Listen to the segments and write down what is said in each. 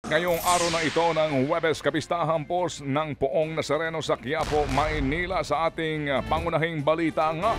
Ngayong araw na ito ng Huwebes, kapistahan po ng Poong Nazareno sa Quiapo, Maynila sa ating pangunahing balita nga.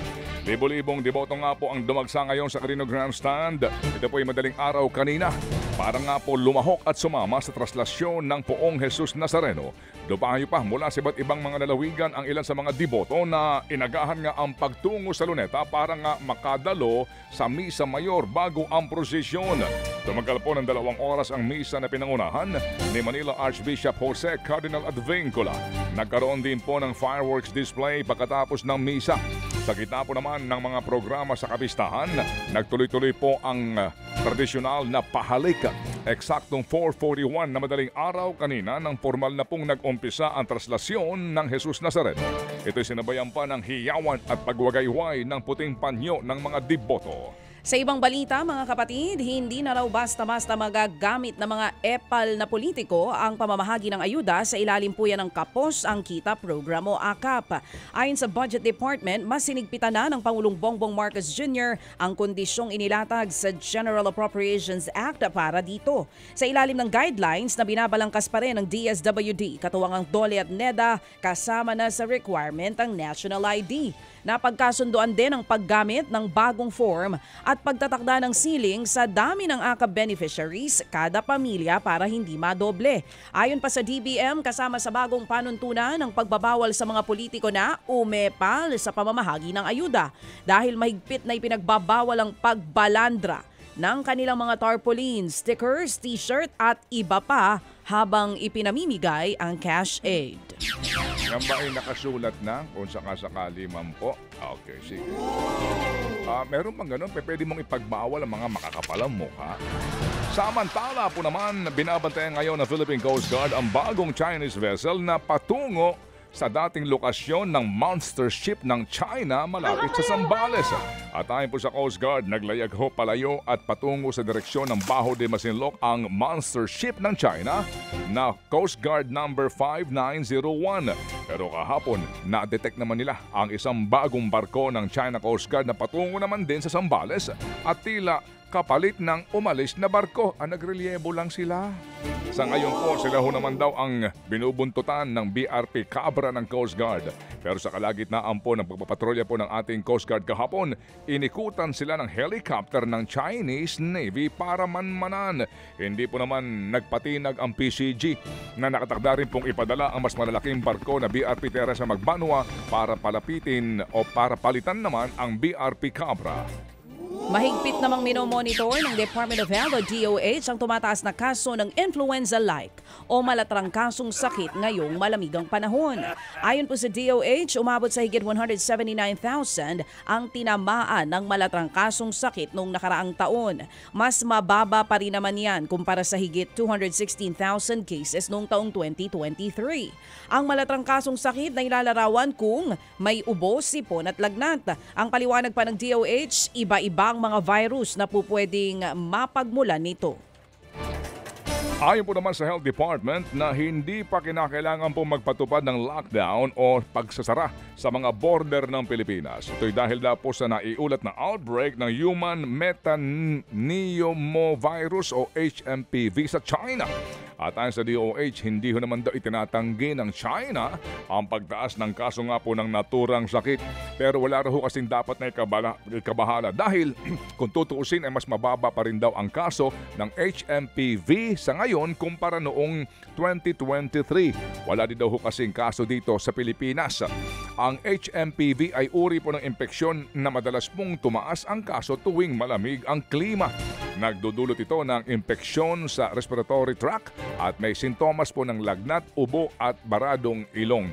Libo-libong deboto nga po ang dumagsa ngayon sa Carino Grandstand. Ito po ay madaling araw kanina para nga po lumahok at sumama sa traslasyon ng Poong Jesus Nazareno. Dumayo pa mula sa iba't ibang mga lalawigan ang ilan sa mga deboto na inagahan nga ang pagtungo sa Luneta para nga makadalo sa Misa Mayor bago ang prosesyon. Tumagal po ng 2 oras ang misa na pinangunahan ni Manila Archbishop Jose Cardinal Advincula. Nagkaroon din po ng fireworks display pagkatapos ng misa. Sa gitna po naman ng mga programa sa kapistahan, nagtuloy-tuloy po ang tradisyonal na pahalik. Eksaktong 4:41 na madaling araw kanina nang formal na pong nag-umpisa ang traslasyon ng Jesus Nazareno. Ito'y sinabayan pa ng hiyawan at pagwagayway ng puting panyo ng mga deboto. Sa ibang balita, mga kapatid, hindi na raw basta-basta magagamit ng mga epal na politiko ang pamamahagi ng ayuda sa ilalim po yan ng Kapos ang Kita Program o AKAP. Ayon sa Budget Department, mas sinigpitan na ng Pangulong Bongbong Marcos Jr. ang kondisyong inilatag sa General Appropriations Act para dito. Sa ilalim ng guidelines na binabalangkas pa rin ng DSWD, katuwang ang DOLE at NEDA, kasama na sa requirement ang National ID. Napagkasunduan din ang paggamit ng bagong form at pagtatakda ng ceiling sa dami ng AKAP beneficiaries kada pamilya para hindi madoble. Ayon pa sa DBM, kasama sa bagong panuntunan ang pagbabawal sa mga politiko na umepal sa pamamahagi ng ayuda dahil mahigpit na ipinagbabawal ang pagbalandra ng kanilang mga tarpaulin, stickers, t-shirt at iba pa habang ipinamimigay ang cash aid. Yan ba ay nakasulat na kung sakasakali man po? Okay, sige. Meron bang ganun? Pwede mong ipagbawal ang mga makakapalang mukha? Samantala po naman, binabantayan ngayon ng Philippine Coast Guard ang bagong Chinese vessel na patungo sa dating lokasyon ng monster ship ng China malapit sa Zambales. At ayon po sa Coast Guard, naglayag ho palayo at patungo sa direksyon ng Baho de Masinloc ang monster ship ng China na Coast Guard number 5901. Pero kahapon, na-detect naman nila ang isang bagong barko ng China Coast Guard na patungo naman din sa Zambales at tila kapalit ng umalis na barko. Nagrelyebo lang sila. Sa ngayon po, sila ho naman daw ang binubuntutan ng BRP Cabra ng Coast Guard. Pero sa kalagitnaan po ng pagpapatrolya po ng ating Coast Guard kahapon, inikutan sila ng helicopter ng Chinese Navy para manmanan. Hindi po naman nagpatinag ang PCG na nakatakda rin pong ipadala ang mas malalaking barko na BRP Teresa Magbanwa para palapitin o para palitan naman ang BRP Cabra. Mahigpit namang minomonitor ng Department of Health o DOH ang tumataas na kaso ng influenza-like o malatrang kasong sakit ngayong malamigang panahon. Ayon po sa DOH, umabot sa higit 179,000 ang tinamaan ng malatrang kasong sakit noong nakaraang taon. Mas mababa pa rin naman yan kumpara sa higit 216,000 cases noong taong 2023. Ang malatrang kasong sakit na ilalarawan kung may ubo, sipon at lagnat. Ang paliwanag pa ng DOH, iba-ibang mga virus na po pwedeng mapagmulan nito. Ayon po naman sa Health Department na hindi pa kinakailangan po magpatupad ng lockdown o pagsasara sa mga border ng Pilipinas. Ito'y dahil na po sa naiulat na outbreak ng human metapneumovirus o HMPV sa China. At ayon sa DOH, hindi ho naman daw itinatanggi ng China ang pagtaas ng kaso nga po ng naturang sakit. Pero wala raw kasing dapat na ikabahala dahil kung tutuusin ay mas mababa pa rin daw ang kaso ng HMPV sa ngayon kumpara noong 2023. Wala din daw kasing kaso dito sa Pilipinas. Ang HMPV ay uri po ng impeksyon na madalas pong tumaas ang kaso tuwing malamig ang klima. Nagdudulot ito ng impeksyon sa respiratory tract at may sintomas po ng lagnat, ubo at baradong ilong.